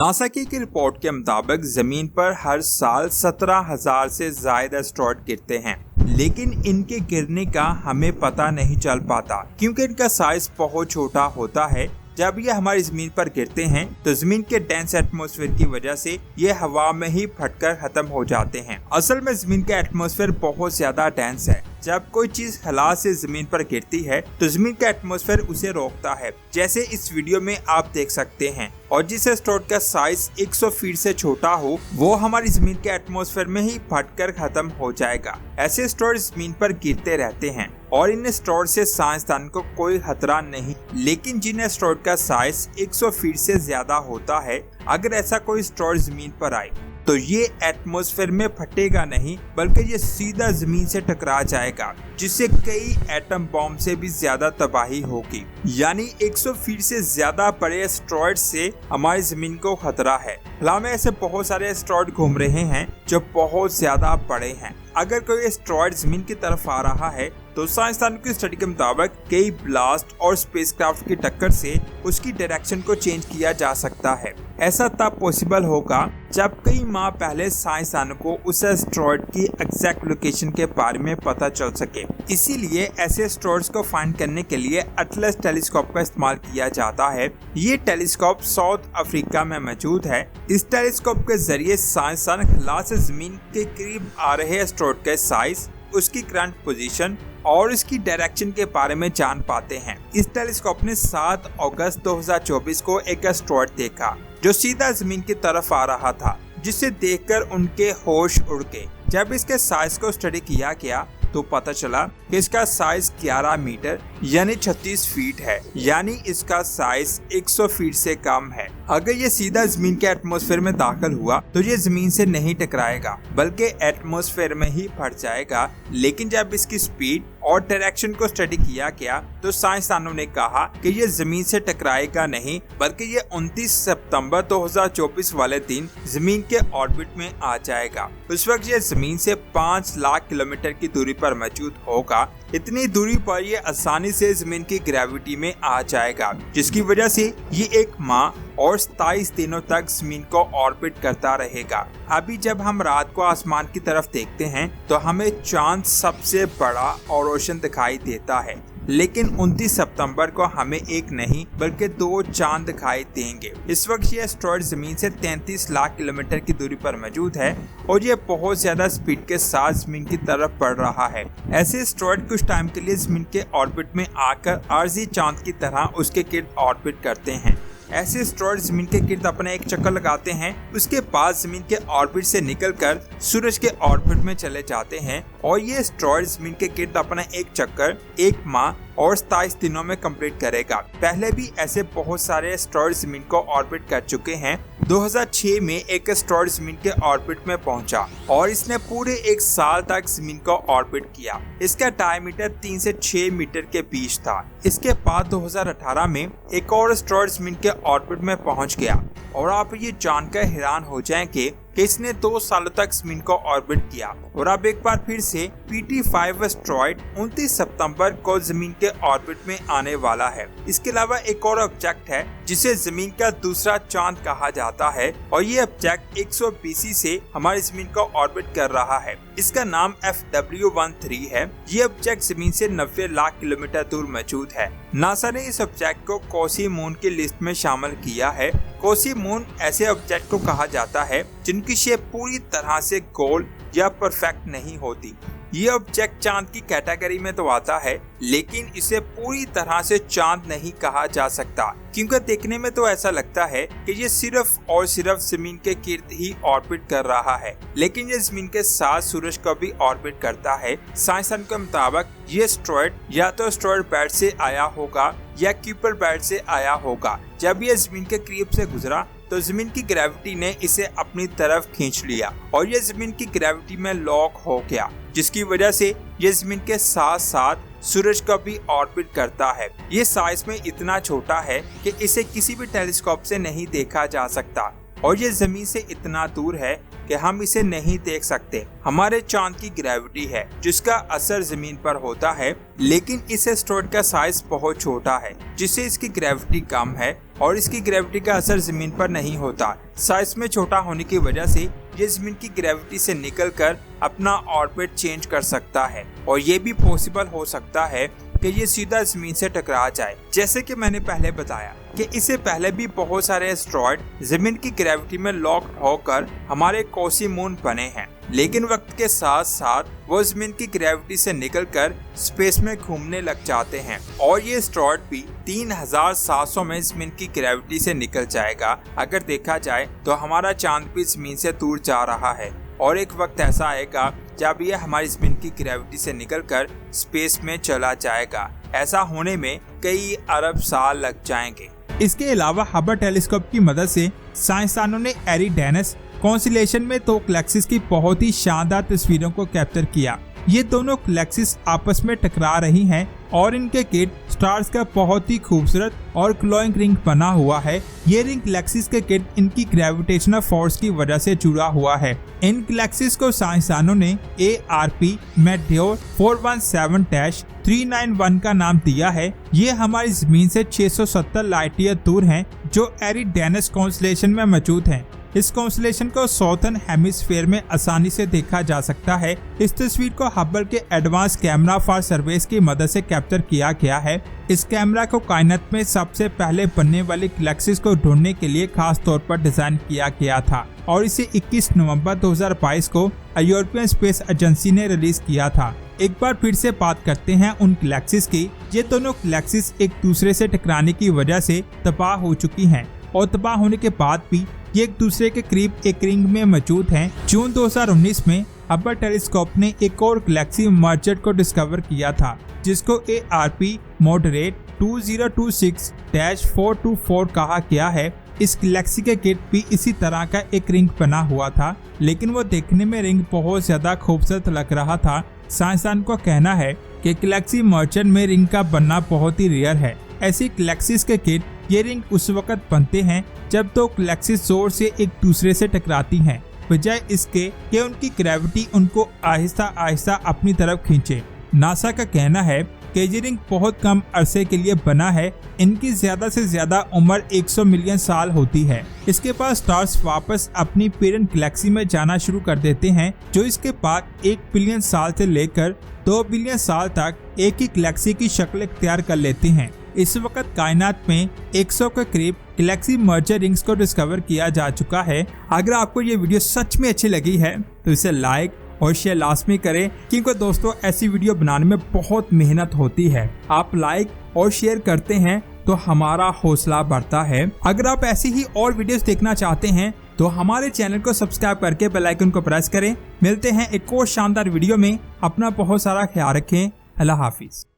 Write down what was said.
NASA की एक report के मुताबिक जमीन पर हर साल 17,000 से ज्यादा एस्टेरॉयड गिरते हैं, लेकिन इनके गिरने का हमें पता नहीं चल पाता क्योंकि इनका साइज बहुत छोटा होता है। जब ये हमारी जमीन पर गिरते हैं तो जमीन के डेंस एटमॉस्फेयर की वजह से ये हवा में ही फटकर खत्म हो जाते हैं। असल में जमीन का एटमॉस्फेयर बहुत ज्यादा डेंस है। जब कोई चीज हला से जमीन पर गिरती है तो जमीन का एटमॉस्फेयर उसे रोकता है, जैसे इस वीडियो में आप देख सकते हैं। और जिस एस्टेरॉयड का साइज 100 फीट से छोटा हो वो हमारी जमीन के एटमॉस्फेयर में ही फटकर खत्म हो जाएगा। ऐसे एस्टेरॉयड जमीन पर गिरते रहते हैं और इन एस्टेरॉयड से साइंसदान को कोई खतरा नहीं, लेकिन जिन एस्टेरॉयड का साइज 100 फीट से ज्यादा होता है, अगर ऐसा कोई एस्टेरॉयड जमीन पर आए तो ये एटमॉस्फेयर में फटेगा नहीं बल्कि ये सीधा जमीन से टकरा जाएगा, जिससे कई एटम बॉम्ब से भी ज्यादा तबाही होगी। यानी 100 फीट से ज्यादा बड़े एस्टेरॉयड से हमारी जमीन को खतरा है। फिलहाल में ऐसे बहुत सारे एस्टेरॉयड घूम रहे हैं जो बहुत ज्यादा बड़े हैं। अगर कोई एस्टेरॉयड जमीन की तरफ आ रहा है तो साइंसदानों की स्टडी के मुताबिक कई ब्लास्ट और स्पेसक्राफ्ट की टक्कर से उसकी डायरेक्शन को चेंज किया जा सकता है। ऐसा तब पॉसिबल होगा जब कई माह पहले साइंसदानों को उस एस्टेरॉयड की एग्जैक्ट लोकेशन के बारे में पता चल सके। इसीलिए ऐसे एस्टेरॉयड्स को फाइंड करने के लिए एटलस टेलीस्कोप का इस्तेमाल किया जाता है। ये टेलीस्कोप साउथ अफ्रीका में मौजूद है। इस टेलीस्कोप के जरिए साइंसदान खला से जमीन के करीब आ रहे एस्टेरॉयड के साइज, उसकी करंट पोजीशन और इसकी डायरेक्शन के बारे में जान पाते हैं। इस टेलीस्कोप ने 7 अगस्त 2024 को एक एस्टेरॉयड देखा जो सीधा जमीन की तरफ आ रहा था, जिसे देखकर उनके होश उड़ गए। जब इसके साइज को स्टडी किया गया तो पता चला कि इसका साइज 11 मीटर यानी 36 फीट है, यानी इसका साइज 100 फीट से कम है। अगर ये सीधा जमीन के एटमॉस्फेयर में दाखिल हुआ तो ये जमीन से नहीं टकराएगा बल्कि एटमॉस्फेयर में ही फट जाएगा। लेकिन जब इसकी स्पीड और डायरेक्शन को स्टडी किया गया तो साइंसदानों ने कहा कि ये जमीन से टकराएगा नहीं बल्कि ये 29 सितंबर 2024 वाले दिन जमीन के ऑर्बिट में आ जाएगा। उस वक्त ये जमीन से 5 लाख किलोमीटर की दूरी पर मौजूद होगा। इतनी दूरी पर ये आसानी से जमीन की ग्रेविटी में आ जाएगा, जिसकी वजह से ये 1 माह और 27 दिनों तक जमीन को ऑर्बिट करता रहेगा। अभी जब हम रात को आसमान की तरफ देखते हैं तो हमें चांद सबसे बड़ा और रोशन दिखाई देता है, लेकिन 29 सितंबर को हमें एक नहीं बल्कि 2 चांद दिखाई देंगे। इस वक्त ये एस्टेरॉयड जमीन से 33 लाख किलोमीटर की दूरी पर मौजूद है और ये बहुत ज्यादा स्पीड के साथ जमीन की तरफ बढ़ रहा है। ऐसे एस्टेरॉयड कुछ टाइम के लिए जमीन के ऑर्बिट में आकर आरजी चांद की तरह उसके गिर्द ऑर्बिट करते हैं। ऐसे एस्टेरॉयड जमीन के गिर्द अपना एक चक्कर लगाते हैं, उसके बाद जमीन के ऑर्बिट से निकलकर सूरज के ऑर्बिट में चले जाते हैं और ये एस्टेरॉयड जमीन के गिर्द अपना एक चक्कर 1 माह और 27 दिनों में कंप्लीट करेगा। पहले भी ऐसे बहुत सारे एस्टेरॉयड जमीन को ऑर्बिट कर चुके हैं। 2006 में एक एस्टेरॉयड जमीन के ऑर्बिट में पहुंचा और इसने पूरे 1 साल तक जमीन को ऑर्बिट किया। इसका डायमीटर 3 से 6 मीटर के बीच था। इसके बाद 2018 में एक और एस्टेरॉयड जमीन के ऑर्बिट में पहुंच गया और आप ये जानकर हैरान हो जाएंगे कि इसने 2 सालों तक जमीन को ऑर्बिट किया। और अब एक बार फिर से PT5 एस्टेरॉयड 29 सितंबर को जमीन के ऑर्बिट में आने वाला है। इसके अलावा एक और ऑब्जेक्ट है जिसे जमीन का दूसरा चांद कहा जाता है और ये ऑब्जेक्ट 100 BC से हमारी जमीन को ऑर्बिट कर रहा है। इसका नाम FW13 है। ये ऑब्जेक्ट जमीन से 90 लाख किलोमीटर दूर मौजूद है। नासा ने इस ऑब्जेक्ट को कोसी मून की लिस्ट में शामिल किया है। कोसी मून ऐसे ऑब्जेक्ट को कहा जाता है जिनकी शेप पूरी तरह से गोल या परफेक्ट नहीं होती। ये ऑब्जेक्ट चांद की कैटेगरी में तो आता है, लेकिन इसे पूरी तरह से चांद नहीं कहा जा सकता क्योंकि देखने में तो ऐसा लगता है कि ये सिर्फ और सिर्फ जमीन के गिर्द ही ऑर्बिट कर रहा है, लेकिन ये जमीन के साथ सूरज को भी ऑर्बिट करता है। साइंसदान के मुताबिक ये एस्टेरॉयड या तो एस्टेरॉयड बेल्ट से आया होगा या कुइपर बेल्ट से आया होगा। जब ये जमीन के करीब से गुजरा तो जमीन की ग्रेविटी ने इसे अपनी तरफ खींच लिया और ये जमीन की ग्रेविटी में लॉक हो गया, जिसकी वजह से ये जमीन के साथ साथ सूरज का भी ऑर्बिट करता है। ये साइज में इतना छोटा है कि इसे किसी भी टेलीस्कोप से नहीं देखा जा सकता और ये जमीन से इतना दूर है कि हम इसे नहीं देख सकते। हमारे चांद की ग्रेविटी है जिसका असर जमीन पर होता है, लेकिन इस एस्टेरॉयड का साइज बहुत छोटा है जिससे इसकी ग्रेविटी कम है और इसकी ग्रेविटी का असर जमीन पर नहीं होता। साइज में छोटा होने की वजह से ये जमीन की ग्रेविटी से निकलकर अपना ऑर्बिट चेंज कर सकता है और ये भी पॉसिबल हो सकता है कि ये सीधा जमीन से टकरा जाए। जैसे कि मैंने पहले बताया कि इससे पहले भी बहुत सारे एस्टेरॉयड जमीन की ग्रेविटी में लॉक होकर हमारे कोसी मून बने हैं, लेकिन वक्त के साथ साथ वो जमीन की ग्रेविटी से निकलकर स्पेस में घूमने लग जाते हैं और ये एस्टेरॉयड भी 3700 में जमीन की ग्रेविटी से निकल जाएगा। अगर देखा जाए तो हमारा चांद भी जमीन से दूर जा रहा है और एक वक्त ऐसा आएगा जब ये हमारी जमीन की ग्रेविटी से निकलकर स्पेस में चला जाएगा। ऐसा होने में कई अरब साल लग जाएंगे। इसके अलावा हबल टेलीस्कोप की मदद से साइंसदानों ने एरिडेनस कॉन्स्टेलेशन में 2 गैलेक्सीज की बहुत ही शानदार तस्वीरों को कैप्चर किया। ये दोनों गैलेक्सीज आपस में टकरा रही हैं और इनके किट स्टार्स का बहुत ही खूबसूरत और ग्लोइंग रिंग बना हुआ है। ये रिंग गैलेक्सीज के किट इनकी ग्रेविटेशनल फोर्स की वजह से जुड़ा हुआ है। इन गैलेक्सीज को साइंसदानों ने ARP मेटेओर 417-391 का नाम दिया है। ये हमारी जमीन से 670 लाइट ईयर दूर हैं, जो एरिडेनस कॉन्स्टेलेशन में मौजूद हैं। इस कॉन्स्टेलेशन को साउथर्न हेमिस्फीयर में आसानी से देखा जा सकता है। इस तस्वीर को हबल के एडवांस कैमरा फॉर सर्वेस की मदद से कैप्चर किया गया है। इस कैमरा को कायनात में सबसे पहले बनने वाली गैलेक्सीज को ढूंढने के लिए खास तौर पर डिजाइन किया गया था और इसे 21 नवंबर 2022 को यूरोपियन स्पेस एजेंसी ने रिलीज किया था। एक बार फिर से बात करते हैं उन गैलेक्सीज की। ये दोनों गैलेक्सीज एक दूसरे से टकराने की वजह से तबाह हो चुकी हैं और तबाह होने के बाद भी ये एक दूसरे के करीब एक रिंग में मौजूद हैं। जून 2019 में हबल टेलीस्कोप ने एक और गैलेक्सी मर्जर को डिस्कवर किया था, जिसको ARP मॉडरेट 2026-424 कहा गया है। इस गैलेक्सी के किट भी इसी तरह का एक रिंग बना हुआ था, लेकिन वो देखने में रिंग बहुत ज्यादा खूबसूरत लग रहा था। साइंसदान को कहना है कि गैलेक्सी मर्जर में रिंग का बनना बहुत ही रेयर है। ऐसी गैलेक्सीज के किट ये रिंग उस वक्त बनते हैं जब 2 गैलेक्सीज जोर से एक दूसरे से टकराती हैं, बजाय इसके कि उनकी ग्रेविटी उनको आहिस्ता आहिस्ता अपनी तरफ खींचे। नासा का कहना है कि ये रिंग बहुत कम अरसे के लिए बना है। इनकी ज्यादा से ज्यादा उम्र 100 मिलियन साल होती है। इसके बाद स्टार्स वापस अपनी पेरेंट गैलेक्सी में जाना शुरू कर देते हैं, जो इसके बाद 1 बिलियन साल से लेकर 2 बिलियन साल तक एक ही गैलेक्सी की शक्ल इख्तियार कर लेते हैं। इस वक्त कायनात में 100 के करीब गैलेक्सी मर्जर रिंग्स को डिस्कवर किया जा चुका है। अगर आपको ये वीडियो सच में अच्छी लगी है तो इसे लाइक और शेयर लाजमी करें, क्योंकि दोस्तों ऐसी वीडियो बनाने में बहुत मेहनत होती है। आप लाइक और शेयर करते हैं तो हमारा हौसला बढ़ता है। अगर आप ऐसी ही और वीडियोस देखना चाहते हैं तो हमारे चैनल को सब्सक्राइब करके बेल आइकन को प्रेस करें। मिलते हैं एक और शानदार वीडियो में। अपना बहुत सारा ख्याल रखें। अल्लाह हाफिज।